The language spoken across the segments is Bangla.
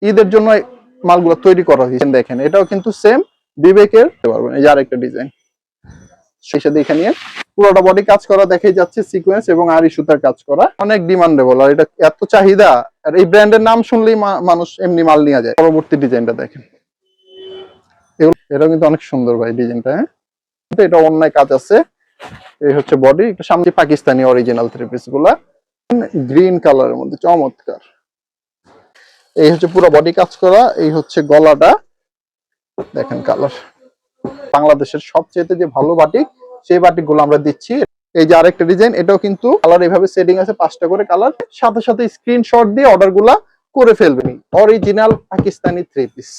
ঈদের জন্য মালগুলো তৈরি করা হয়েছে। দেখেন এটাও কিন্তু সেম বিবেকের পারবেন। এই যে আরেকটা ডিজাইন শেষে দেখে নিয়ে পুরোটা বডি কাজ করা দেখে যাচ্ছে সিকোয়েন্স এবং আরি সুতার কাজ করা, অনেক ডিমান্ডেবল। আর এটা এত চাহিদা, আর এই ব্র্যান্ডের নাম শুনলেই মানুষ এমনি মাল নিয়ে যায়। পরবর্তী ডিজাইনটা দেখেন, এটা কিন্তু অনেক সুন্দর ভাই ডিজাইনটা। হ্যাঁ, এটা অন্যায় কাজ আছে। এই হচ্ছে বডি, সামনে পাকিস্তানি অরিজিনাল থ্রি পিস গুলা গ্রিন কালারের মধ্যে চমৎকার। এই হচ্ছে পুরো বডি কাজ করা। এই হচ্ছে গলাটা দেখেন কালার। বাংলাদেশের সবচেয়ে যে ভালো বাটিক, সেই বাটিক গুলো আমরা দিচ্ছি। এই যে আরেকটা ডিজাইন, এটাও কিন্তু কালার এইভাবে সেটিং আছে, 5টা করে কালার। সাথে সাথে স্ক্রিনশট দিয়ে অর্ডার গুলা করে ফেলবেন। অরিজিনাল পাকিস্তানি থ্রি পিস,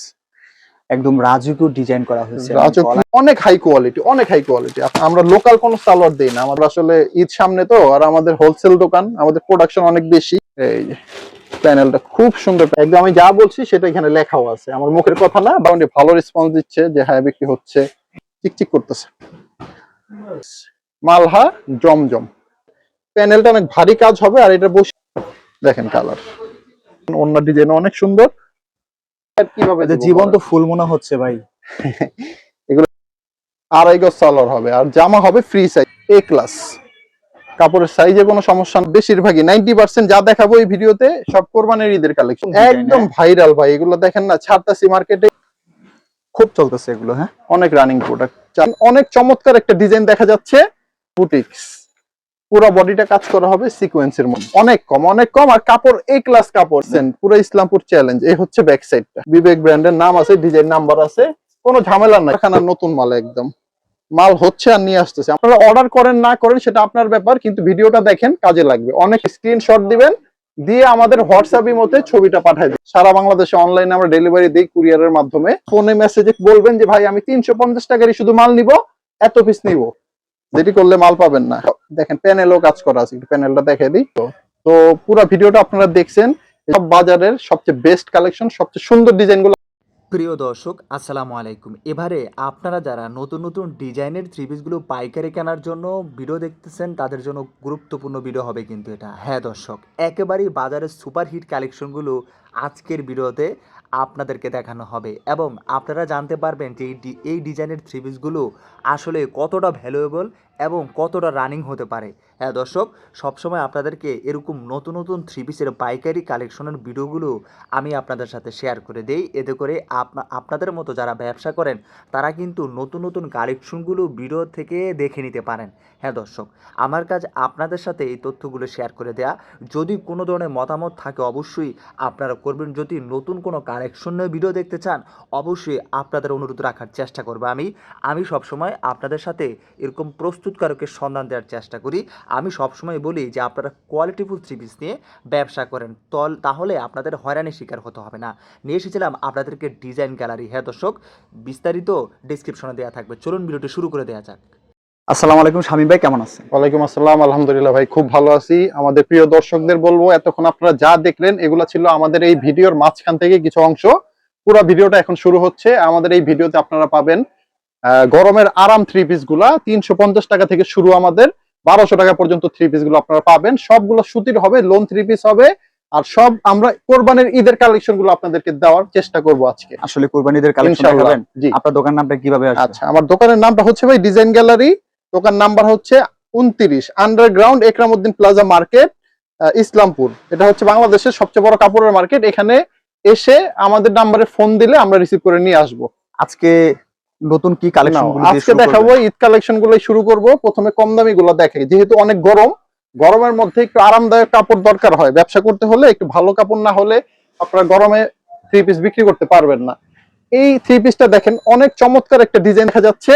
একদম রাজকীয় ডিজাইন করা হয়েছে, অনেক হাই কোয়ালিটি, অনেক হাই কোয়ালিটি। আমরা লোকাল কোনো সালোয়ার দেই না, আমরা আসলে ঈদ সামনে তো, আর আমাদের হোলসেল দোকান, আমাদের প্রোডাকশন অনেক বেশি। এই যে প্যানেলটা খুব সুন্দর, একদম আমি যা বলছি সেটা এখানে লেখাও আছে, আমার মুখের কথা না। বাউন্ডি ভালো রেসপন্স দিচ্ছে যে হ্যাঁ বিক্রি হচ্ছে, চিকচিক করতেছে। মালহা জমজম প্যানেলটা অনেক ভারী কাজ হবে। আর এটা বসে দেখেন কালার, অন্য ডিজাইন অনেক সুন্দর। কিভাবে জীবন্ত ফুল মনে হচ্ছে ভাই। এগুলো 2.5 গজ সালোয়ার হবে, আর জামা হবে ফ্রি সাইজ এ ক্লাস। কাপড়ের সাইজে কোনো সমস্যা না। বেশিরভাগই 90% যা দেখাবো এই ভিডিওতে সব কোরবানির ঈদের কালেকশন, একদম ভাইরাল ভাই। এগুলো দেখেন না, ছাড়তাছি মার্কেটে, খুব চলতেছে এগুলো। হ্যাঁ, অনেক রানিং প্রোডাক্ট। অনেক চমৎকার একটা ডিজাইন দেখা যাচ্ছে, বুটিক্স। পুরো বডিটা কাজ করা হবে সিকোয়েন্সের মধ্যে, অনেক কম, অনেক কম। আর কাপড় এ ক্লাস কাপড়, পুরো ইসলামপুর চ্যালেঞ্জ। এই হচ্ছে ব্যাক সাইডটা, বিবেক ব্র্যান্ডের নাম আছে, ডিজাইন নাম্বার আছে, কোনো ঝামেলা নাই। এখানে নতুন মাল, একদম মাল হচ্ছে আর নিয়ে আসতেছে। আপনারা অর্ডার করেন না করেন সেটা আপনার ব্যাপার, কিন্তু ভিডিওটা দেখেন, কাজে লাগবে। অনেক স্ক্রিনশট দিবেন, দিয়ে আমাদের হোয়াটসঅ্যাপ মধ্যে ছবিটা পাঠাই দিন। সারা বাংলাদেশে অনলাইনে আমরা ডেলিভারি দিই কুরিয়ারের মাধ্যমে। ফোনে মেসেজে বলবেন যে ভাই আমি 350 টাকারই শুধু মাল নিব, এত পিস নিব, যেটি করলে মাল পাবেন না। দেখেন প্যানেলও কাজ করা আছে, একটু প্যানেলটা দেখে দিই। তো পুরো ভিডিওটা আপনারা দেখছেন, সব বাজারের সবচেয়ে বেস্ট কালেকশন, সবচেয়ে সুন্দর ডিজাইনগুলো। প্রিয় দর্শক আসসালামু আলাইকুম। এবারে আপনারা যারা নতুন নতুন ডিজাইনের থ্রি পিসগুলো পাইকারি কেনার জন্য ভিডিও দেখতেছেন, তাদের জন্য গুরুত্বপূর্ণ ভিডিও হবে কিন্তু এটা। হ্যাঁ দর্শক, একেবারেই বাজারের সুপারহিট কালেকশনগুলো আজকের ভিডিওতে আপনাদেরকে দেখানো হবে, এবং আপনারা জানতে পারবেন যে এই ডিজাইনের থ্রি পিসগুলো আসলে কতটা ভ্যালুয়েবল এবং কতটা রানিং হতে পারে। হ্যাঁ দর্শক, সবসময় আপনাদেরকে এরকম নতুন নতুন থ্রি পিসের পাইকারি কালেকশনের ভিডিওগুলো আমি আপনাদের সাথে শেয়ার করে দেই। এতে করে আপনাদের মতো যারা ব্যবসা করেন তারা কিন্তু নতুন নতুন কালেকশনগুলো ভিডিও থেকে দেখে নিতে পারেন। হ্যাঁ দর্শক, আমার কাজ আপনাদের সাথে এই তথ্যগুলো শেয়ার করে দেয়া। যদি কোনো ধরনের মতামত থাকে অবশ্যই আপনারা করবেন। যদি নতুন কোনো কালেকশনের ভিডিও দেখতে চান অবশ্যই আপনাদের অনুরোধ রাখার চেষ্টা করবো আমি সবসময় আপনাদের সাথে এরকম প্রস্তুতকারকের সন্ধান দেওয়ার চেষ্টা করি। আমি সবসময় বলি যে আপনারা কোয়ালিটিফুল থ্রি পিস নিয়ে ব্যবসা করেন, তাহলে আপনাদের হয়রানির শিকার হতে হবে না। নিয়ে এসেছিলাম আপনাদেরকে ডিজাইন গ্যালারি। হ্যাঁ দর্শক, বিস্তারিত ডেসক্রিপশনে দেওয়া থাকবে। চলুন ভিডিওটি শুরু করে দেওয়া যাক। আসসালামু আলাইকুম শামীম ভাই, কেমন আছেন? ওয়ালাইকুম আসসালাম, আলহামদুলিল্লাহ ভাই, খুব ভালো আছি। আমাদের প্রিয় দর্শকদের বলবো, এতক্ষণ আপনারা যা দেখলেন এগুলো ছিল আমাদের এই ভিডিওর মাঝখান থেকে কিছু অংশ। পুরো ভিডিওটা এখন শুরু হচ্ছে। আমাদের এই ভিডিওতে আপনারা পাবেন গরমের আরাম থ্রি পিস গুলা 350 টাকা থেকে শুরু, আমাদের 1200 টাকা পর্যন্ত থ্রি পিস গুলো আপনারা পাবেন। সবগুলো সুতির হবে, লোন থ্রি পিস হবে। আর সব আমরা কোরবানির ঈদের কালেকশন গুলো আপনাদেরকে দেওয়ার চেষ্টা করব আজকে। আসলে কোরবানির ঈদের কালেকশন দেখাবেন? জি। আপনার দোকান নামটা কিভাবে আসবে? আচ্ছা, আমার দোকানের নামটা হচ্ছে ভাই ডিজাইন গ্যালারি। দোকান নাম্বার হচ্ছে 29, আন্ডারগ্রাউন্ড একরামউদ্দিন প্লাজা মার্কেট, ইসলামপুর। এটা হচ্ছে বাংলাদেশের সবচেয়ে বড় কাপড়ের মার্কেট। এখানে এসে আমাদের নাম্বারে ফোন দিলে আমরা রিসিভ করে নিয়ে আসবো। আজকে নতুন কি কালেকশন আজকে দেখাবো? ঈদ কালেকশন গুলো শুরু করব। প্রথমে কম দামি গুলো দেখাই, যেহেতু অনেক গরম, গরমের মধ্যে একটু আরামদায়ক কাপড় দরকার হয়। ব্যবসা করতে হলে একটু ভালো কাপড় না হলে আপনারা গরমে থ্রি পিস বিক্রি করতে পারবেন না। এই থ্রি পিসটা দেখেন, অনেক চমৎকার একটা ডিজাইন দেখা যাচ্ছে,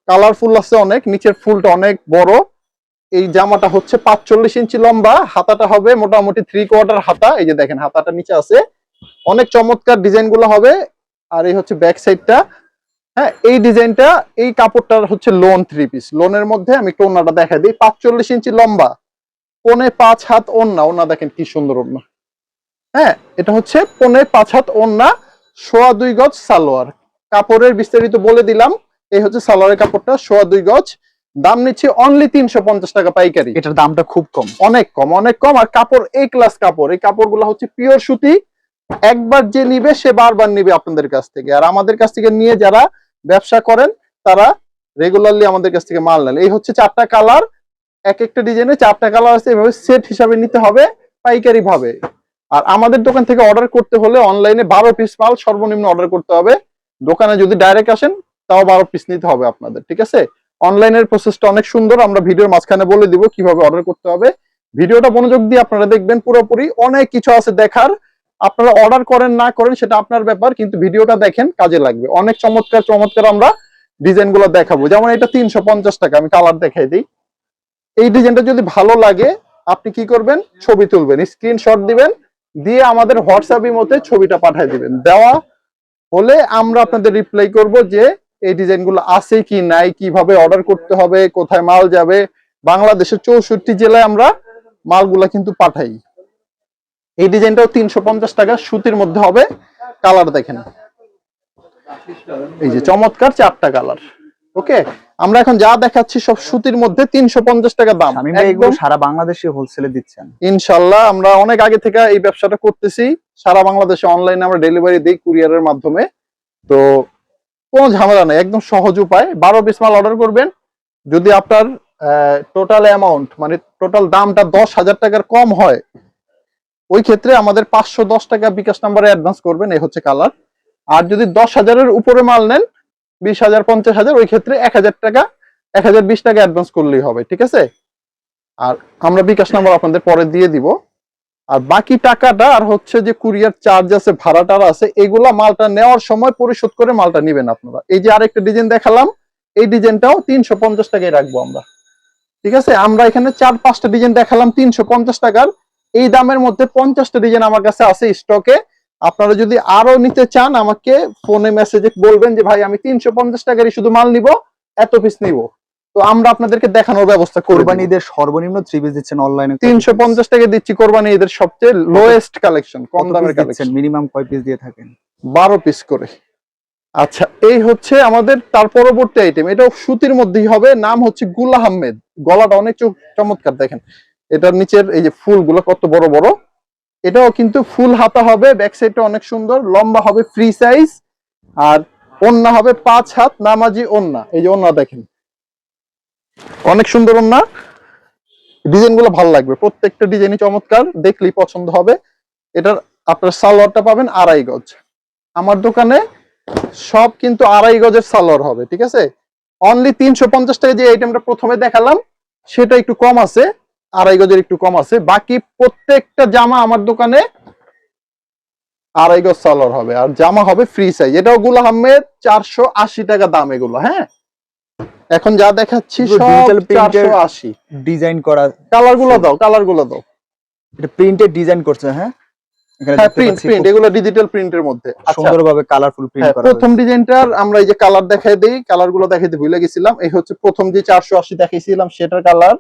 কালারফুল আছে অনেক, নিচের ফুলটা অনেক বড়। এই জামাটা হচ্ছে 45 ইঞ্চি লম্বা, হাতাটা হবে মোটামুটি 3/4 হাতা। এই যে দেখেন হাতাটা নিচে আছে, অনেক চমৎকার ডিজাইন গুলো হবে। আর এই হচ্ছে ব্যাক সাইডটা। হ্যাঁ, এই ডিজাইনটা, এই কাপড়টা হচ্ছে লোন থ্রি পিস। লোনের মধ্যে আমি একটু ওন্নাটা দেখাই দিই। 45 ইঞ্চি লম্বা, 4.5 হাত ওন্না। ওন্না দেখেন কি সুন্দর ওন্না। হ্যাঁ, এটা হচ্ছে 4.5 হাত ওন্না, 2.25 গজ সালোয়ার। কাপড়ের বিস্তারিত বলে দিলাম। এই হচ্ছে সালোয়ারের কাপড়টা, 2.25 গজ। দাম নিচ্ছে অনলি 350 টাকা পাইকারি। এটার দামটা খুব কম, অনেক কম, অনেক কম। আর কাপড় এ ক্লাস কাপড়। এই কাপড়গুলো হচ্ছে পিওর সুতি, একবার যে নিবে সে বারবার নিবে আপনাদের কাছ থেকে। আর আমাদের কাছ থেকে নিয়ে যারা ব্যবসা করেন তারা রেগুলারলি আমাদের কাছ থেকে মাল নেন। এই হচ্ছে 4টা কালার, এক একটা ডিজাইনে 4টা কালার আছে, এভাবে সেট হিসাবে নিতে হবে পাইকারি ভাবে। আর আমাদের দোকান থেকে অর্ডার করতে হলে অনলাইনে 12 পিস মাল সর্বনিম্ন অর্ডার করতে হবে। দোকানে যদি ডাইরেক্ট আসেন তাও 12 পিস নিতে হবে আপনাদের, ঠিক আছে? অনলাইনের প্রসেসটা অনেক সুন্দর, আমরা ভিডিওর মাঝখানে বলে দিব কিভাবে অর্ডার করতে হবে। ভিডিওটা মনোযোগ দিয়ে আপনারা দেখবেন পুরোপুরি, অনেক কিছু আছে দেখার। আপনারা অর্ডার করেন না করেন সেটা আপনার ব্যাপার, কিন্তু ভিডিওটা দেখেন, কাজে লাগবে। অনেক চমৎকার চমৎকার আমরা ডিজাইন গুলো দেখাবো। যেমন এটা 350 টাকা, আমি কালার দেখাই দিই। এই ডিজাইনটা যদি ভালো লাগে আপনি কি করবেন, ছবি তুলবেন, স্ক্রিনশট দিবেন, দিয়ে আমাদের হোয়াটসঅ্যাপ মতে ছবিটা পাঠিয়ে দিবেন। দেওয়া হলে আমরা আপনাদের রিপ্লাই করব যে এই ডিজাইনগুলো আছে কি নাই, কিভাবে অর্ডার করতে হবে, কোথায় মাল যাবে। বাংলাদেশের 64 জেলায় আমরা মালগুলা কিন্তু পাঠাই। এই ডিজাইনটাও 350 টাকা, সুতির মধ্যে হবে। কালার দেখেন, এই যে চমৎকার 4টা কালার। ওকে, আমরা এখন যা দেখাচ্ছি সব সুতির মধ্যে, 350 টাকা দাম। শামীম ভাই এগুলো সারা বাংলাদেশে হোলসেলে দিচ্ছেন? ইনশাআল্লাহ, আমরা অনেক আগে থেকে এই ব্যবসাটা করতেছি। সারা বাংলাদেশে অনলাইনে আমরা ডেলিভারি দিই কুরিয়ারের মাধ্যমে। তো কোনো ঝামেলা নেই, একদম সহজ উপায়। 12 পিস মাল অর্ডার করবেন। যদি আপনার টোটাল অ্যামাউন্ট মানে টোটাল দামটা 10,000 টাকার কম হয়, ওই ক্ষেত্রে আমাদের 510 টাকা বিকাশ নাম্বারে অ্যাডভান্স করবেন। এই হচ্ছে কালার। আর যদি 10,000-এর উপরে মাল নেন, 20,000 50,000, ওই ক্ষেত্রে 1,000 টাকা 1,020 টাকা অ্যাডভান্স করলেই হবে, ঠিক আছে? আর আমরা বিকাশ নাম্বার আপনাদের পরে দিয়ে দিব। আর বাকি টাকাটা আর হচ্ছে যে কুরিয়ার চার্জ আছে, ভাড়াটার আছে, এগুলা মালটা নেওয়ার সময় পরিশোধ করে মালটা নেবেন আপনারা। এই যে আরেকটা ডিজাইন দেখালাম, এই ডিজাইনটাও 350 টাকায় রাখবো আমরা, ঠিক আছে? আমরা এখানে 4-5টা ডিজাইন দেখালাম 350 টাকার। এই দামের মধ্যে 50টা ডিজাইন আমার কাছে আছে স্টকে। আপনারা যদি আরো নিতে চান আমাকে ফোনে মেসেজে বলবেন যে ভাই আমি 350 টাকারই শুধু মাল নিব, এত পিস নিব, তো আমরা আপনাদেরকে দেখানোর ব্যবস্থা করব। কোরবানি ঈদের সর্বনিম্ন 3 পিস দিচ্ছেন অনলাইনে? 350 টাকা দিচ্ছি কোরবানি ঈদের সবচেয়ে লোয়েস্ট কালেকশন, কম দামের কালেকশন। মিনিমাম কয় পিস দিয়ে থাকেন? 12 পিস করে। আচ্ছা, এই হচ্ছে আমাদের তার পরবর্তী আইটেম। এটাও সুতির মধ্যেই হবে, নাম হচ্ছে গুল আহমেদ। গলাটা অনেক চমৎকার, দেখেন এটার নিচের এই যে ফুলগুলো কত বড় বড়। এটাও কিন্তু ফুল হাতা হবে, ব্যাক সাইডটা অনেক সুন্দর, লম্বা হবে ফ্রি সাইজ। আর ওন্না হবে 5 হাত নামাজি ওন্না। এই যে ওন্না দেখেন, অনেক সুন্দর ওন্না। ডিজাইন গুলো ভালো লাগবে, প্রত্যেকটা ডিজাইনই চমৎকার, দেখলেই পছন্দ হবে। এটার আপনার সালোয়ারটা পাবেন 2.5 গজ। আমার দোকানে সব কিন্তু 2.5 গজের সালোয়ার হবে, ঠিক আছে? অনলি 350 টাকা যে আইটেমটা প্রথমে দেখালাম সেটা একটু কম আছে, 2.5 গজের একটু কম আছে। বাকি প্রত্যেকটা জামা আমার দোকানে 2.5 গজ সালোয়ার হবে, আর জামা হবে ফ্রি সাইজ। এটাও গুল আহমেদ, 480 টাকা দাম এগুলো। হ্যাঁ, এখন যা দেখাচ্ছি সব 480 ডিজাইন করা। কালার গুলো দাও, কালার গুলো দাও। এটা প্রিন্টেড ডিজাইন করছে? হ্যাঁ, হ্যাঁ, প্রিন্ট এগুলো ডিজিটাল প্রিন্টের মধ্যে সুন্দরভাবে কালারফুল প্রিন্ট করা। প্রথম ডিজাইনটার আমরা এই যে কালার দেখাই দেই, কালার গুলো দেখাইতে ভুলে গেছিলাম। এই হচ্ছে প্রথম যে 480 দেখাইছিলাম সেটার কালার।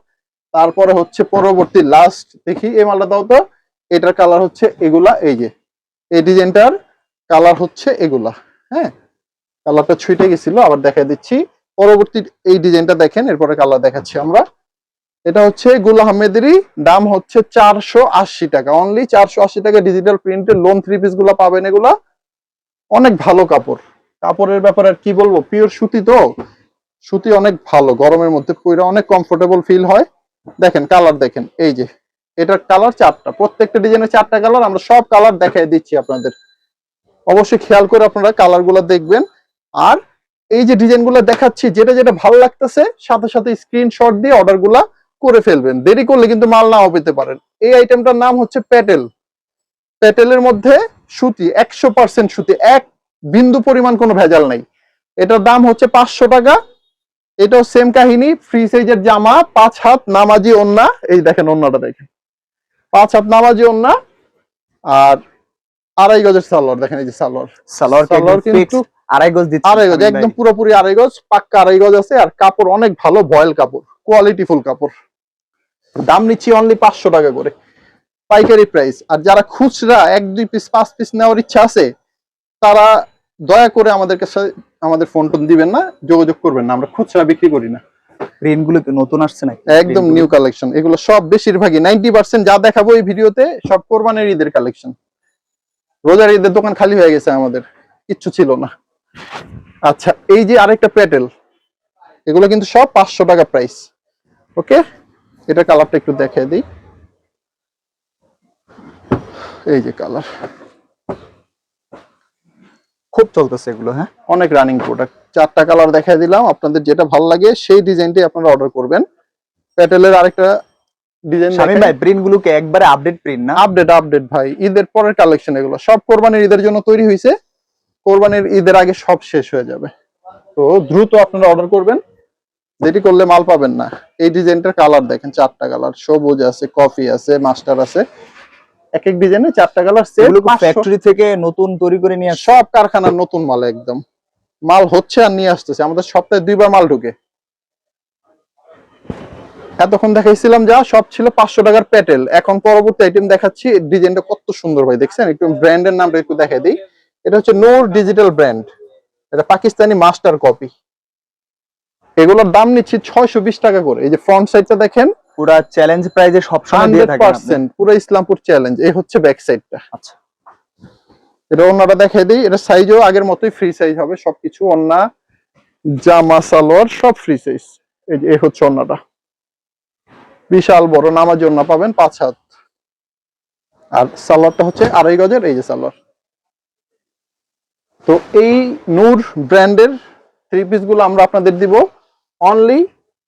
তারপরে হচ্ছে পরবর্তী লাস্ট, দেখি এই মালটা দাও তো। এটার কালার হচ্ছে এগুলা, এই যে এই ডিজাইনটার কালার হচ্ছে এগুলা। হ্যাঁ, কালারটা ছুটে গেছিল, আবার দেখাই দিচ্ছি। পরবর্তী এই ডিজাইনটা দেখেন, এরপরে কালার দেখাচ্ছি আমরা। এটা হচ্ছে গুল আহমেদেরই, দাম হচ্ছে 480 টাকা, অনলি 480 টাকা। ডিজিটাল প্রিন্টের লোন 3 পিস গুলা পাবেন। এগুলা অনেক ভালো কাপড়, কাপড়ের ব্যাপারে আর কি বলবো, পিওর সুতি তো, সুতি অনেক ভালো, গরমের মধ্যে পরে অনেক কমফোর্টেবল ফিল হয়। দেখেন কালার দেখেন, এই যে এটার কালার 4টা, প্রত্যেকটা ডিজাইনের 4টা কালার। আমরা সব কালার দেখাই দিচ্ছি আপনাদের, অবশ্যই খেয়াল করে আপনারা কালার গুলা দেখবেন। আর এই যে ডিজাইন গুলা দেখাচ্ছি, যেটা যেটা ভালো লাগতেছে সাথে সাথে স্ক্রিনশট দিয়ে অর্ডার গুলা করে ফেলবেন। দেরি করলে কিন্তু মাল নাও পেতে পারেন। এই আইটেমটার নাম হচ্ছে প্যাটেল। প্যাটেলের মধ্যে সুতি, 100% সুতি, এক বিন্দু পরিমাণ কোনো ভেজাল নাই। এটার দাম হচ্ছে 500 টাকা। এটাও সেম কাহিনী, ফ্রি সাইজের জামা, 5 হাত নামাজি ওন্না। এই দেখেন ওন্নাটা দেখেন, 5 হাত নামাজি ওন্না। আর 2.5 গজের সালোয়ার দেখেন, এই যে সালোয়ার কিন্তু 2.5 গজ দিচ্ছে। 2.5 গজ, একদম পুরোপুরি 2.5 গজ, পাক্কা 2.5 গজ আছে। আর কাপড় অনেক ভালো, ভয়েল কাপড়, কোয়ালিটি ফুল কাপড়। দাম নিচ্ছি অনলি 500 টাকা করে, পাইকারি প্রাইস। আর যারা খুচরা 1-2 পিস 5 পিস নেওয়ার ইচ্ছা আছে, তারা দয়া করে আমাদের কাছে আমাদের ফোন টোন দিবেন না, যোগাযোগ করবেন না, আমরা খুচরা বিক্রি করি না। প্রিন্ট গুলো কি নতুন আসছে নাকি? একদম নিউ কালেকশন এগুলো সব, বেশিরভাগই 90% যা দেখাবো এই ভিডিওতে সব কোরবানির ঈদের কালেকশন। রোজার ঈদের দোকান খালি হয়ে গেছে আমাদের, কিচ্ছু ছিল না। আচ্ছা, এই যে আরেকটা প্যাটেল, এগুলো কিন্তু সব 500 টাকা প্রাইস। ওকে, এটা কালারটা একটু দেখিয়ে দিই। এই যে কালার, খুব চলতেছে এগুলো। হ্যাঁ, অনেক রানিং প্রোডাক্ট। 4টা কালার দেখাই দিলাম, আপনাদের যেটা ভালো লাগে সেই ডিজাইনটাই আপনারা অর্ডার করবেন। প্যাটেলের আরেকটা ডিজাইন শামীম ভাই, প্রিন্ট গুলো কি একবারে আপডেট প্রিন্ট না? আপডেট আপডেট ভাই, ঈদের পরের কালেকশন এগুলো সব কোরবানির ঈদের জন্য তৈরি হয়েছে। কোরবানির ঈদের আগে সব শেষ হয়ে যাবে, তো দ্রুত আপনারা অর্ডার করবেন, যেটি করলে মাল পাবেন না। এই ডিজাইনটার কালার দেখেন, 4টা কালার, সবুজ আছে, কফি আছে, মাস্টার আছে, এক এক ডিজাইনে 4টা কালার সেট। এগুলো ফ্যাক্টরি থেকে নতুন তৈরি করে নিয়ে আসে? সব কারখানার নতুন মাল, একদম মাল হচ্ছে আর নিয়ে আসতেছে। আমাদের সপ্তাহে 2বার মাল ঢুকে। এতক্ষণ দেখাইছিলাম যা সব ছিল 500 টাকার প্যাটেল, এখন পরবর্তী আইটেম দেখাচ্ছি। ডিজাইনটা কত সুন্দর ভাই, দেখছেন? একটু ব্র্যান্ডের নামটা একটু দেখাই দিই। এটা হচ্ছে নূর ডিজিটাল ব্র্যান্ড, এটা পাকিস্তানি মাস্টার কপি। এগুলোর দাম নিচ্ছি 620 টাকা করে। এই যে ফ্রন্ট সাইডটা দেখেন, পুরো চ্যালেঞ্জ প্রাইজে সব সময় দিয়ে থাকেন আপনি। 100% পুরো ইসলামপুর চ্যালেঞ্জ। এই হচ্ছে ব্যাক সাইডটা। আচ্ছা, এটা ওন্নাটা দেখাই দিই। এটা সাইজও আগের মতোই ফ্রি সাইজ হবে সবকিছু, ওন্না জামা সালোয়ার সব ফ্রি সাইজ। এই যে এই হচ্ছে ওন্নাটা, বিশাল বড় নামাজ ওন্না পাবেন 5 হাত। আর সালোয়ারটা হচ্ছে 2.5 গজের। এই যে সালোয়ার। তো এই নূর ব্র্যান্ডের 3 পিস গুলো আমরা আপনাদের দিব অনলি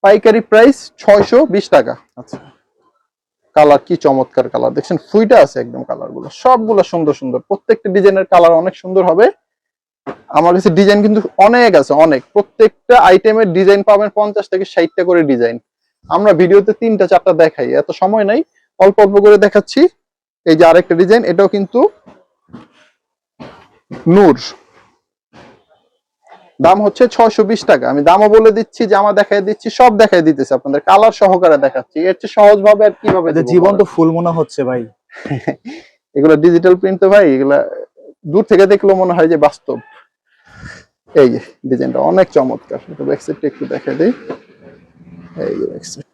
পাইকারি প্রাইস 620 টাকা। আচ্ছা, কালার কি চমৎকার কালার দেখছেন, ফুইটা আছে একদম। কালার গুলো সবগুলো সুন্দর সুন্দর, প্রত্যেকটা ডিজাইনের কালার অনেক সুন্দর হবে। আমার কাছে ডিজাইন কিন্তু অনেক আছে, অনেক। প্রত্যেকটা আইটেমের ডিজাইন পাবেন 50 থেকে 60টা করে ডিজাইন। আমরা ভিডিওতে 3টা 4টা দেখাই, এত সময় নাই, অল্প অল্প করে দেখাচ্ছি। এই যে আরেকটা ডিজাইন, এটাও কিন্তু নূর, দাম হচ্ছে 620 টাকা। আমি দামও বলে দিচ্ছি, জামা দেখাই দিচ্ছি, সব দেখাই দিতেছি আপনাদের, কালার সহকারে দেখাচ্ছি। এর চেয়ে সহজ ভাবে আর কিভাবে এটা দেবো জীবন তো বলেন? ফুল মনে হচ্ছে ভাই। এগুলো ডিজিটাল প্রিন্ট তো ভাই, এগুলা দূর থেকে দেখলেও মনে হয় যে বাস্তব। এই যে ডিজাইনটা অনেক চমৎকার। এটা ব্যাক সাইডটা একটু দেখাই দিই। এই যে ব্যাক সাইড,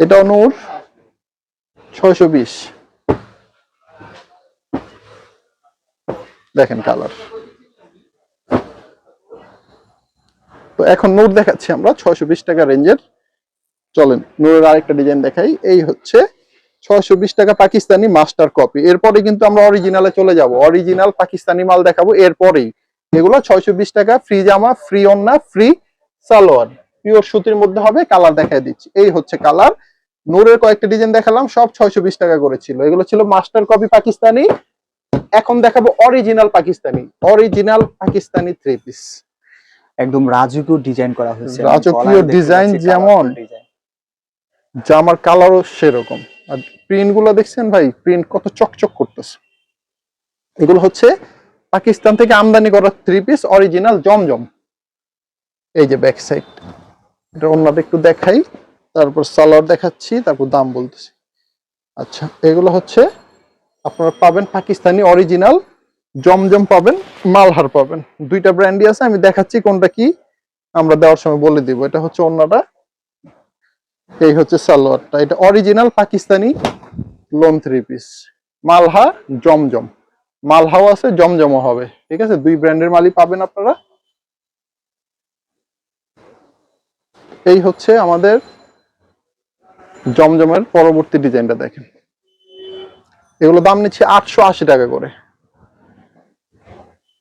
এটাও নূর 620। দেখেন কালার। তো এখন নূর দেখাচ্ছি আমরা 620 টাকা রেঞ্জের। চলেন নূরের আরেকটা ডিজাইন দেখাই। এই হচ্ছে 620 টাকা পাকিস্তানি মাস্টার কপি। এরপরে কিন্তু আমরা অরিজিনালে চলে যাব, অরিজিনাল পাকিস্তানি মাল দেখাবো এরপরেই। এগুলো 620 টাকা, ফ্রি জামা, ফ্রি ওন্না, ফ্রি সালোয়ার, পিওর সুতির মধ্যে হবে। কালার দেখাই দিচ্ছি, এই হচ্ছে কালার। নূরের কয়েকটা ডিজাইন দেখালাম, সব 620 টাকা করে ছিল। এগুলো ছিল মাস্টার কপি পাকিস্তানি। এখন দেখাবো original Pakistani, original Pakistani 3 piece. একদম রাজকীয় ডিজাইন করা হয়েছে। রাজকীয় ডিজাইন যেমন, জামার কালারও সেরকম। আর প্রিন্ট গুলো দেখছেন ভাই, প্রিন্ট কত চকচক করতেছে। এগুলো হচ্ছে পাকিস্তান থেকে আমদানি করা 3 পিস অরিজিনাল জমজম। এই যে ব্যাক সাইড, এটা অন্যটা একটু দেখাই, তারপর সালোয়ার দেখাচ্ছি, তারপর দাম বলতেছি। আচ্ছা, এগুলো হচ্ছে আপনারা পাবেন পাকিস্তানি অরিজিনাল জমজম পাবেন, মালহার পাবেন। 2টা ব্র্যান্ডই আছে, আমি দেখাচ্ছি কোনটা কি, আমরা দেওয়ার সময় বলে দিব। এটা হচ্ছে অন্যটা, এই হচ্ছে সালোয়ারটা। এটা অরিজিনাল পাকিস্তানি লোন 3 পিস, মালহা জমজম। মালহাও আছে, জমজমও হবে, ঠিক আছে? 2 ব্র্যান্ডের মালই পাবেন আপনারা। এই হচ্ছে আমাদের জমজমের পরবর্তী ডিজাইনটা দেখেন। এগুলো দাম নিচ্ছে 880 টাকা করে।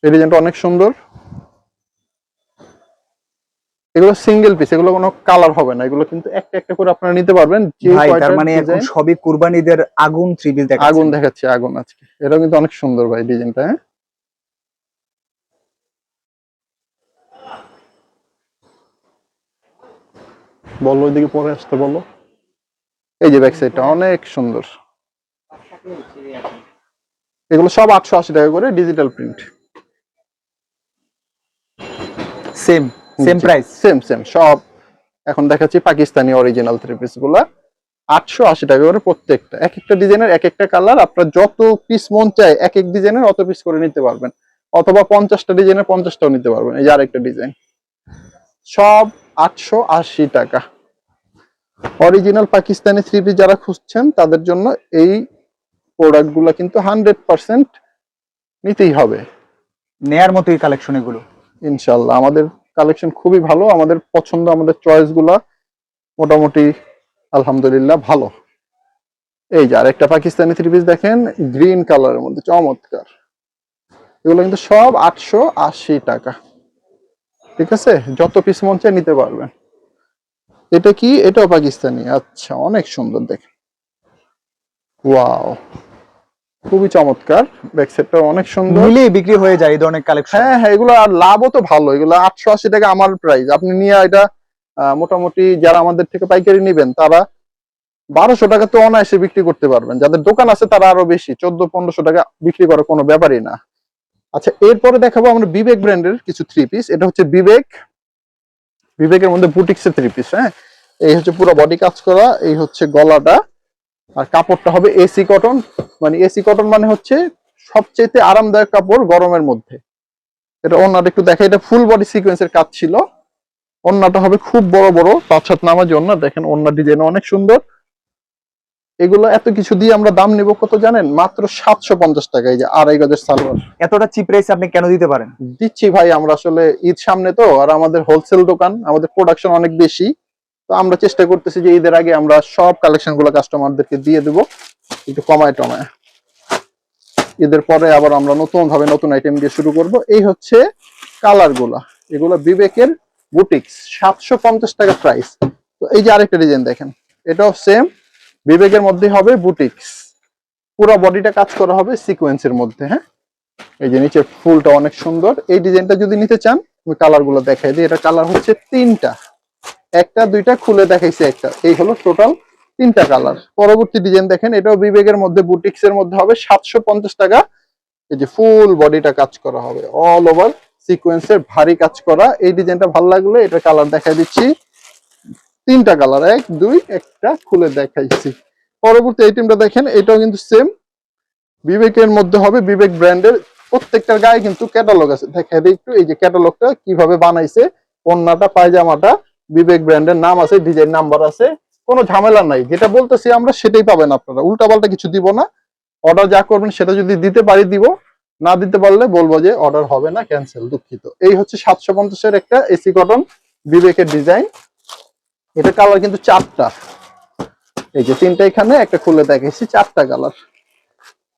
এই ডিজাইনটা অনেক সুন্দর। এগুলো সিঙ্গেল পিস, এগুলো কোনো কালার হবে না। এগুলো কিন্তু একটা একটা করে আপনারা নিতে পারবেন। যে ভাই তার কয়টা মানে এখন ডিজাইন, সবই কুরবানিদের আগুন 3 পিস দেখাচ্ছেন। আগুন দেখাচ্ছি, আগুন আজকে। এটাও কিন্তু অনেক সুন্দর ভাই ডিজাইনটা। হ্যাঁ, বলো ওইদিকে পরে আসতে বলো। এই যে ব্যাক সাইডটা অনেক সুন্দর। এগুলো সব 880 টাকা করে, digital print. Same same price. Same same সব। এখন দেখাচ্ছি পাকিস্তানি অরিজিনাল 3 পিস গুলা 880 টাকা করে প্রত্যেকটা। এক একটা ডিজাইনের এক একটা কালার, আপনার যত পিস মন চায় এক এক ডিজাইনের অত পিস করে নিতে পারবেন, অথবা 50টা ডিজাইনের 50টাও নিতে পারবেন। এই যে আরেকটা ডিজাইন, সব 880 টাকা। অরিজিনাল পাকিস্তানি 3 পিস যারা খুঁজছেন তাদের জন্য এই প্রোডাক্ট গুলা কিন্তু 100% নিতেই হবে নেয়ার মতোই কালেকশন এগুলো। ইনশাল্লাহ। আমাদের কালেকশন খুবই ভালো, আমাদের পছন্দ, আমাদের চয়েস গুলা মোটামুটি আলহামদুলিল্লাহ ভালো। এই যে আরেকটা পাকিস্তানি থ্রি পিস দেখেন, গ্রিন কালারের মধ্যে চমৎকার। এগুলো কিন্তু সব 880 টাকা, ঠিক আছে? যত পিস মন চায় নিতে পারবেন। এটা কি? এটাও পাকিস্তানি। আচ্ছা, অনেক সুন্দর দেখেন, ওয়াও, খুবই চমৎকার। ব্যাক সাইডটা অনেক সুন্দর, মিলিয়ে বিক্রি হয়ে যায় এই ধরনের কালেকশন। হ্যাঁ হ্যাঁ, এগুলো আর লাভও তো ভালো। এগুলো 880 টাকা আমার প্রাইস, আপনি নিয়ে এটা মোটামুটি যারা আমাদের থেকে পাইকারি নেবেন তারা 1200 টাকা তো অনায়াসে বিক্রি করতে পারবেন। যাদের দোকান আছে তারা আরো বেশি, 1400-1500 টাকা বিক্রি করার কোনো ব্যাপারই না। আচ্ছা, এরপরে দেখাবো আমরা বিবেক ব্র্যান্ডের কিছু থ্রি পিস। এটা হচ্ছে বিবেকের মধ্যে বুটিক্সের থ্রি পিস। হ্যাঁ, এই হচ্ছে পুরো বডি কাজ করা, এই হচ্ছে গলাটা, আর কাপড়টা হবে এসি কটন। মানে এসি কটন মানে হচ্ছে সবচেয়ে আরামদায়ক কাপড় গরমের মধ্যে। এটা ওন্নাটা একটু দেখা, এটা ফুল বডি সিকোয়েন্সের কাজ ছিল। ওন্নাটা হবে খুব বড় বড় 5 হাত নামাজি ওন্না, দেখেন ওন্না ডিজাইন অনেক সুন্দর। এগুলো এত কিছু দিয়ে আমরা দাম নিব কত জানেন? মাত্র 750 টাকা। এই যে 2.5 গজের সালোয়ার এতটা চিপ প্রাইস আপনি কেন দিতে পারেন? দিচ্ছি ভাই, আমরা আসলে ঈদ সামনে তো, আর আমাদের হোলসেল দোকান, আমাদের প্রোডাকশন অনেক বেশি। তো আমরা চেষ্টা করতেছি যে ঈদের আগে আমরা সব কালেকশন গুলো কাস্টমারদেরকে দিয়ে দেবো একটু কমায় টমায়। ঈদের পরে আবার আমরা নতুন ভাবে নতুন আইটেম দিয়ে শুরু করব। এই হচ্ছে কালার গুলা, এগুলো বিবেকের বুটিক্স, 750 টাকা প্রাইস। তো এই যে আরেকটা ডিজাইন দেখেন, এটাও সেম বিবেকের মধ্যে হবে বুটিক্স, পুরো বডিটা কাজ করা হবে সিকোয়েন্সের মধ্যে। হ্যাঁ, এই যে নিচের ফুলটা অনেক সুন্দর। এই ডিজাইনটা যদি নিতে চান আমি কালার গুলো দেখাই দিই। এটা কালার হচ্ছে 3টা, একটা দুইটা খুলে দেখাইছি একটা, এই হলো টোটাল 3টা কালার। পরবর্তী ডিজাইন দেখেন, এটাও বিবেকের মধ্যে বুটিক্স এর মধ্যে হবে 750 টাকা। এই যে ফুল বডিটা কাজ করা হবে অল ওভার সিকোয়েন্সের ভারী কাজ করা। এই ডিজাইনটা ভালো লাগলে এটা কালার দেখাই দিচ্ছি। 3টা কালার, 1 2, একটা খুলে দেখাইছি। পরবর্তী আইটেমটা দেখেন, এটাও কিন্তু সেম বিবেকের মধ্যে হবে, বিবেক ব্র্যান্ডের। প্রত্যেকটার গায়ে কিন্তু ক্যাটালগ আছে, দেখাই দিই একটু। এই যে ক্যাটালগটা কিভাবে বানাইছে, ওন্নাটা পায়জামাটা বিবেক ব্র্যান্ডের নাম আছে, ডিজাইন নাম্বার আছে, কোনো ঝামেলা নাই। যেটা বলতেছি আমরা সেটাই পাবেন আপনারা, উল্টাপাল্টা কিছু দিব না। অর্ডার যা করবেন সেটা যদি দিতে পারি দিব, না দিতে পারলে বলবো যে অর্ডার হবে না, ক্যান্সেল, দুঃখিত। এই হচ্ছে 750-এর একটা এসি কটন বিবেকের ডিজাইন। এটা কালার কিন্তু 4টা, এই যে 3টা এখানে, একটা খুলে দেখাইছি, 4টা কালার।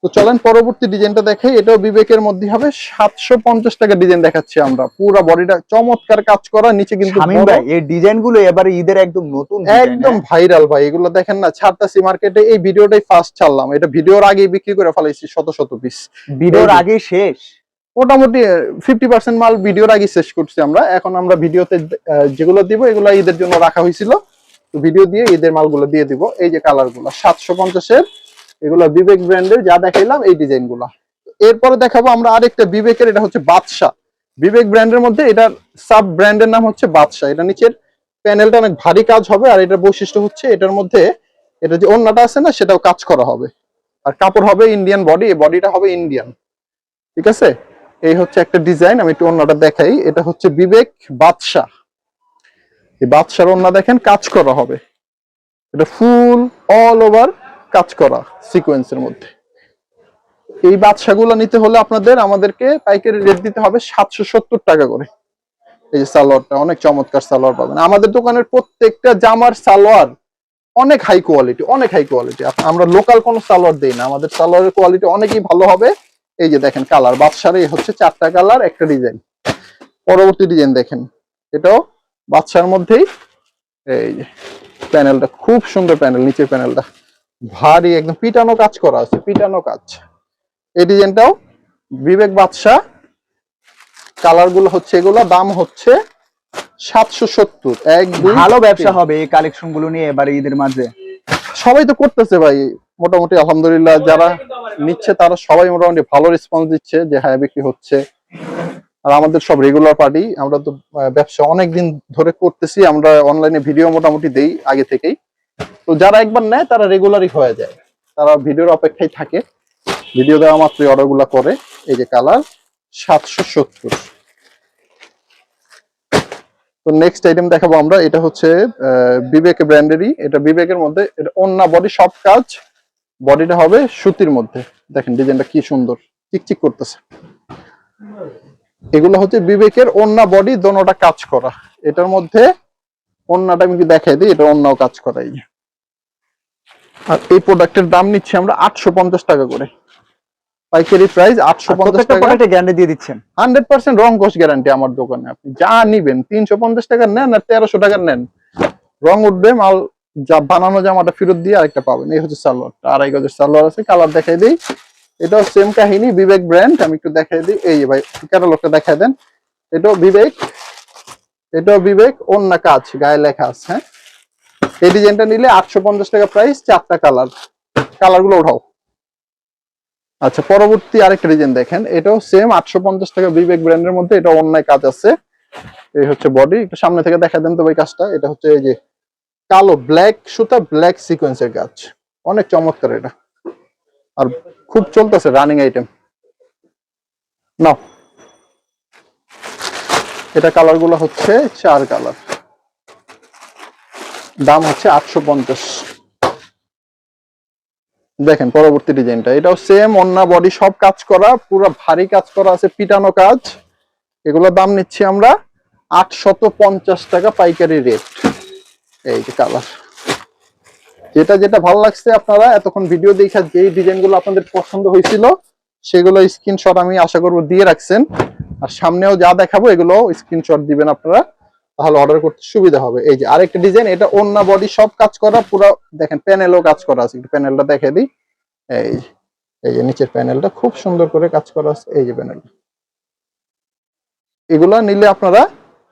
তো চলেন পরবর্তী ডিজাইনটা দেখাই। এটাও বিবেকের মধ্যে হবে, 750 টাকা ডিজাইন দেখাচ্ছি আমরা। পুরো বডিটা চমৎকার কাজ করা, নিচে কিন্তু শামিম ভাই এই ডিজাইন গুলো এবারে ঈদের একদম নতুন ডিজাইন, একদম ভাইরাল ভাই। এগুলো দেখেন না, ছাড়তাছি মার্কেটে, এই ভিডিওটাই ফার্স্ট ছাড়লাম। এটা ভিডিওর আগেই বিক্রি করে ফেলাইছি শত শত পিস। ভিডিওর আগে শেষ, মোটামুটি 50% মাল ভিডিওর আগে শেষ করছি আমরা। এখন আমরা ভিডিওতে যেগুলো দিব এগুলো ঈদের জন্য রাখা হয়েছিল, তো ভিডিও দিয়ে ঈদের মালগুলো দিয়ে দিব। এই যে কালার গুলো 750-এর, এগুলো বিবেক ব্র্যান্ডের, যা দেখাইলাম এই ডিজাইন গুলা। এরপরে দেখাবো আমরা আরেকটা বিবেকের, এটা হচ্ছে বাদশা। বিবেক ব্র্যান্ডের মধ্যে এটার সাব ব্র্যান্ডের নাম হচ্ছে বাদশা। এটা নিচের প্যানেলটা অনেক ভারী কাজ হবে, আর এটার বৈশিষ্ট্য হচ্ছে এটার মধ্যে এটা যে ওন্নাটা আছে না, সেটাও কাজ করা হবে, আর কাপড় হবে ইন্ডিয়ান বডি, এই বডিটা হবে ইন্ডিয়ান, ঠিক আছে? এই হচ্ছে একটা ডিজাইন, আমি একটু ওন্নাটা দেখাই। এটা হচ্ছে বিবেক বাদশা। এই বাদশার ওন্না দেখেন কাজ করা হবে, এটা ফুল অল ওভার কাজ করা সিকোয়েন্সের মধ্যে। এই বাদশাগুলো নিতে হলে আমাদেরকে পাইকারি রেট দিতে হবে 770 টাকা করে। এই যে সালোয়ারটা অনেক চমৎকার সালোয়ার পাবেন। আমাদের দোকানের প্রত্যেকটা জামার সালোয়ার অনেক হাই কোয়ালিটি, অনেক হাই কোয়ালিটি। আমরা লোকাল কোনো সালোয়ার দেই না, আমাদের সালোয়ারের কোয়ালিটি অনেকই ভালো হবে। এই যে দেখেন কালার, বাদশার এই হচ্ছে 4টা কালার, একটা ডিজাইন। পরবর্তী ডিজাইন দেখেন, এটাও বাদশার মধ্যেই। এই যে প্যানেলটা খুব সুন্দর প্যানেল, নিচের প্যানেলটা ভারী একদম পিটানো কাজ করা আছে, পিটানো কাজ। এই ডিজাইনটাও বিবেক বাদশা। কালার গুলো হচ্ছে এগুলো, দাম হচ্ছে 770। ভালো ব্যবসা হবে এই কালেকশন গুলো নিয়ে এবারে ঈদের মাঝে। সবাই তো করতেছে ভাই, মোটামুটি আলহামদুলিল্লাহ। যারা নিচ্ছে তারা সবাই মোটামুটি ভালো রেসপন্স দিচ্ছে যে হ্যাঁ বিক্রি হচ্ছে। আর আমাদের সব রেগুলার পার্টি, আমরা তো ব্যবসা অনেকদিন ধরে করতেছি, আমরা অনলাইনে ভিডিও মোটামুটি দেই আগে থেকেই। তো যারা একবার নেয় তারা রেগুলারই হয়ে যায়, তারা ভিডিওর অপেক্ষায় থাকে, ভিডিও দেওয়া মাত্রই অর্ডার গুলা করে। এই যে কালার 770। তো নেক্সট আইটেম দেখাবো আমরা, এটা হচ্ছে বিবেক ব্র্যান্ডেরই। এটা বিবেকের মধ্যে, এটা ওন্না বডি সব কাজ, বডিটা হবে সুতির মধ্যে, দেখেন ডিজাইনটা কি সুন্দর চিকচিক করতেছে। এগুলো হচ্ছে বিবেকের ওন্না বডি দোনোটা কাজ করা। এটার মধ্যে ওন্নাটা আমি দেখাই দিই, এটা ওন্নাও কাজ করা। এই আর এই প্রোডাক্টের দাম নিচ্ছি আমরা 850 টাকা করে, পাইকারি প্রাইস 850 টাকা। গ্যারান্টি দিয়ে দিচ্ছেন 100% রং কোশ গ্যারান্টি আমার দোকানে। আপনি যা নিবেন 350 টাকা নেন আর 1300 টাকার নেন, রং উঠবে, মাল যা বানানো জামাটা ফেরত দিয়ে আরেকটা পাবেন। এই হচ্ছে সালোয়ার, 2.5 গজের সালোয়ার আছে, কালার দেখাই দিই। এটাও সেম কাহিনী, বিবেক ব্র্যান্ড। আমি একটু দেখাই দিই, এই ভাই ক্যাটালগটা দেখাই দেন। এটাও বিবেক, এটাও বিবেক, ওন্না কাজ গায়ে লেখা আছে। হ্যাঁ, এই ডিজাইনটা নিলে 850 টাকা প্রাইস, 4টা কালার। কালারগুলো উঠাও। আচ্ছা, পরবর্তী আরেকটা ডিজাইন দেখেন, এটাও সেম 850 টাকা, বিবেক ব্র্যান্ডের মধ্যে। এটা অন্যায় কাজ আছে। এই হচ্ছে বডি, একটু সামনে থেকে দেখা দেন তো ভাই কাজটা। এটা হচ্ছে এই যে কালো ব্ল্যাক সুতা, ব্ল্যাক সিকোয়েন্সের কাজ, অনেক চমৎকার এটা, আর খুব চলতেছে, রানিং আইটেম। নাও, এটা কালার গুলো হচ্ছে 4 কালার, দাম হচ্ছে 850। দেখেন পরবর্তী ডিজাইনটা, এটাও সেম ওন্না বডি সব কাজ করা, পুরো ভারী কাজ করা আছে, পিটানো কাজ। এগুলোর দাম নিচ্ছি আমরা 850 টাকা পাইকারি রেট। এই যে কালার, যেটা যেটা ভালো লাগছে আপনারা এতক্ষণ ভিডিও দেখে যেই ডিজাইনগুলো আপনাদের পছন্দ হয়েছিল সেগুলো স্ক্রিনশট আমি আশা করব দিয়ে রাখছেন, আর সামনেও যা দেখাবো এগুলো স্ক্রিনশট দিবেন আপনারা, তাহলে অর্ডার করতে সুবিধা হবে। এই যে আরেকটা ডিজাইন, এটা ওন্না বডি সব কাজ করা, পুরো দেখেন প্যানেলও কাজ করা আছে। একটু প্যানেলটা দেখে দিই। এই এই যে নিচের প্যানেলটা খুব সুন্দর করে কাজ করা আছে। এই যে প্যানেল, এগুলা নিলে আপনারা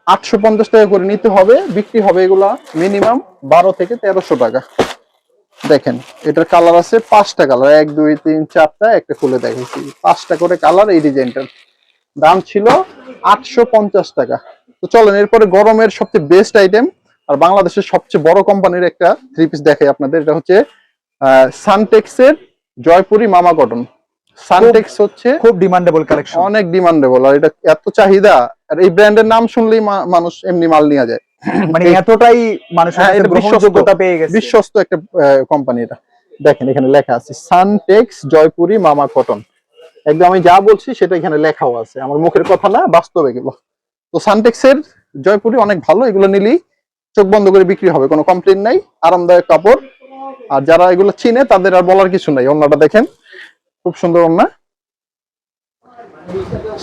850 টাকা করে নিতে হবে, বিক্রি হবে এগুলা মিনিমাম 12 থেকে 1300 টাকা। দেখেন এটার কালার আছে 5টা কালার, 1 2 3 4টা, একটা খুলে দেখেছি 5টা করে কালার। এই ডিজাইনটার দাম ছিল 850 টাকা। তো চলেন এরপরে গরমের সবচেয়ে বেস্ট আইটেম আর বাংলাদেশের সবচেয়ে বড় কোম্পানির একটা থ্রি পিস দেখাই আপনাদের। এটা হচ্ছে সানটেক্সের জয়পুরি মামা কটন। সানটেক্স হচ্ছে খুব ডিমান্ডেবল কালেকশন, অনেক ডিমান্ডেবল, আর এটা এত চাহিদা, আর এই ব্র্যান্ডের নাম শুনলেই মানুষ এমনি মাল নিয়ে যায়। মানে এতটাই মানুষের হ্যাঁ, কাছে এটা গ্রহণযোগ্যতা পেয়ে গেছে। বিশ্বস্ত একটা কোম্পানি এটা। দেখেন এখানে লেখা আছে সানটেক্স জয়পুরি মামা কটন, একদম আমি যা বলছি সেটা এখানে লেখাও আছে, আমার মুখের কথা না, বাস্তব এগুলো। তো সানটেক্সের জয়পুরি অনেক ভালো, এগুলো নিলেই চোখ বন্ধ করে বিক্রি হবে, কোনো কমপ্লেন নাই, আরামদায়ক কাপড়। আর যারা এগুলো চিনে তাদের আর বলার কিছু নাই। ওন্নাটা দেখেন খুব সুন্দর ওন্না।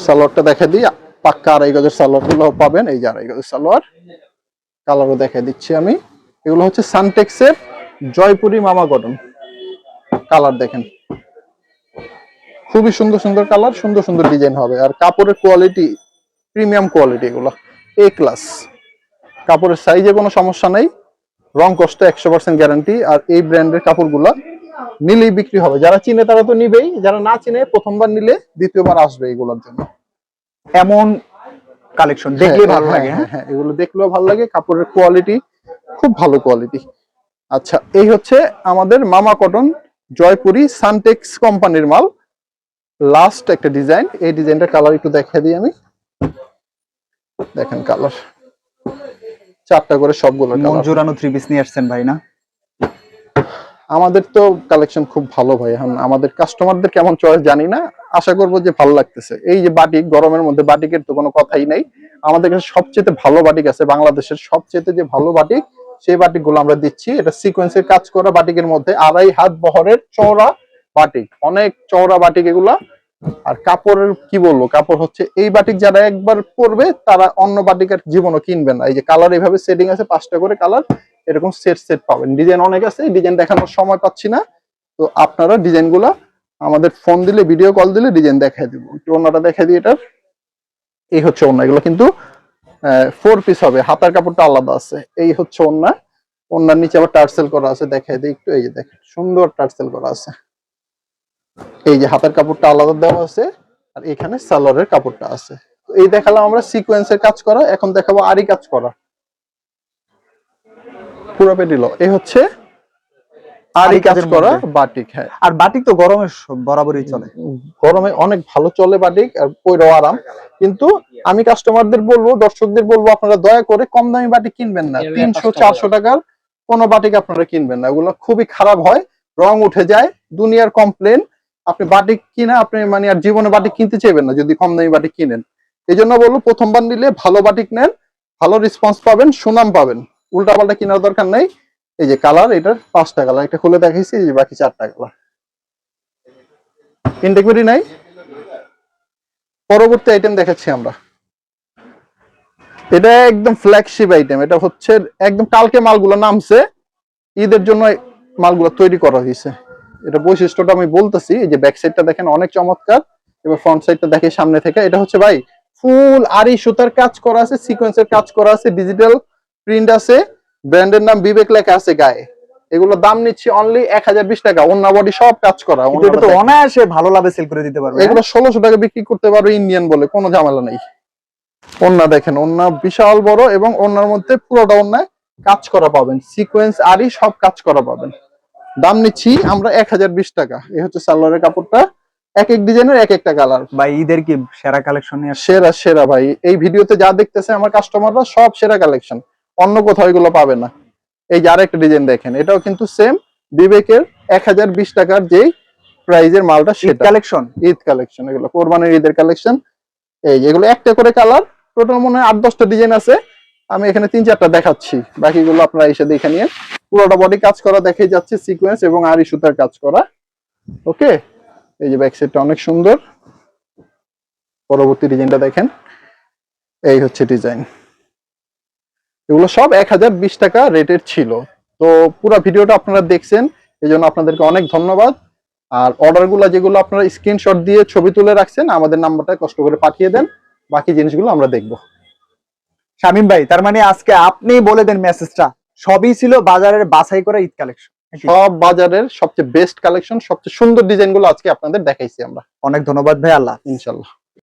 সালোয়ারটা দেখে দিই, পাক্কা 2.5 গজের সালোয়ার গুলো পাবেন। এই যে 2.5 গজের সালোয়ার, কালারও দেখে দিচ্ছি আমি। এগুলো হচ্ছে সানটেক্সের জয়পুরি মামা কটন, কালার দেখেন খুবই সুন্দর সুন্দর কালার, সুন্দর সুন্দর ডিজাইন হবে, আর কাপড়ের কোয়ালিটি প্রিমিয়াম কোয়ালিটি, এগুলো এ ক্লাস। কাপড়ের সাইজে কোনো সমস্যা নাই, রং কষ্ট 100% গ্যারান্টি। আর এই ব্র্যান্ডের কাপড়গুলা নিলেই বিক্রি হবে, যারা চিনে তারা তো নিবেই, যারা না চিনে প্রথমবার নিলে দ্বিতীয়বার আসবে এগুলোর জন্য। এমন কালেকশন দেখলে ভালো লাগে। হ্যাঁ, এগুলো দেখলেও ভালো লাগে, কাপড়ের কোয়ালিটি খুব ভালো কোয়ালিটি। আচ্ছা, এই হচ্ছে আমাদের মামা কটন জয়পুরি সানটেক্স কোম্পানির মাল। লাস্ট একটা ডিজাইন, এই ডিজাইনটার কালার একটু দেখাই দিই আমি। দেখেন কালার 4টা করে, সবগুলো মন জোরানো থ্রি পিস নিয়ে আসছেন ভাই না? আমাদের তো কালেকশন খুব ভালো ভাই, এখন আমাদের কাস্টমারদের কেমন চয়েস জানি না, আশা করবো যে ভালো লাগতেছে। এই যে বাটিক, গরমের মধ্যে বাটিকের তো কোনো কথাই নাই, আমাদের কাছে সবচেয়ে ভালো বাটিক আছে বাংলাদেশের, সবচেয়ে যে ভালো বাটিক সেই বাটিক গুলো আমরা দিচ্ছি। এটা সিকোয়েন্সের কাজ করা বাটিকের মধ্যে, 2.5 হাত বহরের চওড়া বাটিক, অনেক চওড়া বাটিক এগুলা। আর কাপড়ের কি বলবো, কাপড় হচ্ছে এই বাটিক যারা একবার পরবে তারা অন্য বাটিক আর জীবনও কিনবে না। এই যে কালার এইভাবে সেটিং আছে, 5টা করে কালার, এরকম সেট সেট পাবেন। ডিজাইন অনেক আছে, ডিজাইন দেখানোর সময় পাচ্ছি না, তো আপনারা ডিজাইন গুলা আমাদের ফোন দিলে, ভিডিও কল দিলে ডিজাইন দেখাই দিব। একটু ওন্নাটা দেখাই দিই। এটার এই হচ্ছে ওন্না, এগুলো কিন্তু 4 পিস হবে, হাতার কাপড়টা আলাদা আছে। এই হচ্ছে ওন্না, ওন্নার নিচে আবার টার্সেল করা আছে, দেখাই দিই একটু। এই যে দেখেন সুন্দর টার্সেল করা আছে। এই যে হাতের কাপড়টা আলাদা দেওয়া আছে, আর এখানে সালোয়ারের কাপড়টা আছে। এই দেখালাম আমরা সিকোয়েন্সের কাজ করা, এখন দেখাবো আরি কাজ করা পুরো পেটিলো। এই হচ্ছে আরি কাজ করা বাটিক। হ্যাঁ, আর বাটিক তো গরমে বরাবরই চলে, গরমে অনেক ভালো চলে বাটিক, আর পরেও আরাম। কিন্তু আমি কাস্টমারদের বলবো, দর্শকদের বলবো, আপনারা দয়া করে কম দামি বাটিক কিনবেন না। 300 400 টাকার কোনো বাটিক আপনারা কিনবেন না, ওগুলো খুবই খারাপ হয়। রং উঠে যায়, দুনিয়ার কমপ্লেন। আপনি বাটিক কিনা আপনি মানে আর জীবনে বাটিক কিনতে চাইবেন না যদি কম দামি বাটিক কিনেন। এই জন্য বলবো প্রথমবার নিলে ভালো বাটিক নেন, ভালো রেসপন্স পাবেন, সুনাম পাবেন। উল্টাপাল্টা কেনার দরকার নেই। এই যে কালার, এটার 5টা কালার, একটা খুলে দেখাইছি, এই যে বাকি 4টা কালার। ইনটেকমেরি নাই। পরবর্তী আইটেম দেখাচ্ছি আমরা। এটা একদম ফ্ল্যাগশিপ আইটেম। এটা হচ্ছে একদম কালকে মালগুলো নামছে, ঈদের জন্য মালগুলো তৈরি করা হয়েছে। এটা বৈশিষ্ট্যটা আমি বলতেছি, এই যে ব্যাক সাইডটা দেখেন অনেক চমৎকার, এবার ফ্রন্ট সাইডটা দেখে সামনে থেকে। এটা হচ্ছে ভাই ফুল আরি সুতার কাজ করা আছে, সিকোয়েন্সের কাজ করা আছে, ডিজিটাল প্রিন্ট আছে, ব্র্যান্ডের নাম বিবেক লেখা আছে গায়ে। এগুলো দাম নিচ্ছি অনলি 1020 টাকা। ওন্না বডি সব কাজ করা। এটা তো অনায়াসে ভালো লাভে সেল করে দিতে পারবে। এগুলো 1600 টাকা বিক্রি করতে পারবে ইন্ডিয়ান বলে, কোনো ঝামেলা নেই। ওন্না দেখেন, ওন্না বিশাল বড় এবং ওন্নার মধ্যে পুরোটা ওন্নায় কাজ করা পাবেন, সিকোয়েন্স আরি সব কাজ করা পাবেন। দাম নিচ্ছি আমরা 1020 টাকা। এই হচ্ছে সালোয়ারের কাপড়টা, এক এক ডিজাইনের এক একটা কালার। ভাই ঈদের কি সেরা কালেকশন নিয়ে আসছে? সেরা সেরা ভাই, এই ভিডিওতে যা দেখতেছে আমার কাস্টমাররা সব সেরা কালেকশন, অন্য কোথাও এগুলো পাবে না। এই যে আরেকটা ডিজাইন দেখেন, এটাও কিন্তু সেম বিবেকের 1020 টাকার যেই প্রাইজের মালটা সেটা কালেকশন, ঈদ কালেকশন, এগুলো কোরবানির ঈদের কালেকশন। এই এগুলো একটা করে কালার, টোটাল মনে হয় 8-10টা ডিজাইন আছে। আমি এখানে 3-4টা দেখাচ্ছি, বাকিগুলো আপনারা এসে দেখে নিন। পুরোটা বডি কাজ করা দেখে যাচ্ছে, সিকোয়েন্স এবং আরি সুতার কাজ করা। ওকে, এই যে ব্যাক সাইডটা অনেক সুন্দর। পরবর্তী ডিজাইনটা দেখেন, এই হচ্ছে ডিজাইন। এগুলো সব 1020 টাকা রেটের ছিল। তো পুরো ভিডিওটা আপনারা দেখছেন, এই জন্য আপনাদেরকে অনেক ধন্যবাদ। আর অর্ডারগুলো যেগুলো আপনারা স্ক্রিনশট দিয়ে ছবি তুলে রাখছেন, আমাদের নাম্বারটা কষ্ট করে পাঠিয়ে দেন, বাকি জিনিসগুলো আমরা দেখবো। শামীম ভাই তার মানে আজকে আপনি বলে দেন মেসেজটা, সবই ছিল বাজারের বাছাই করা ঈদ কালেকশন। সব বাজারের সবচেয়ে বেস্ট কালেকশন, সবচেয়ে সুন্দর ডিজাইনগুলো আজকে আপনাদের দেখাইছি আমরা। অনেক ধন্যবাদ ভাই, আল্লাহ। ইনশাল্লাহ।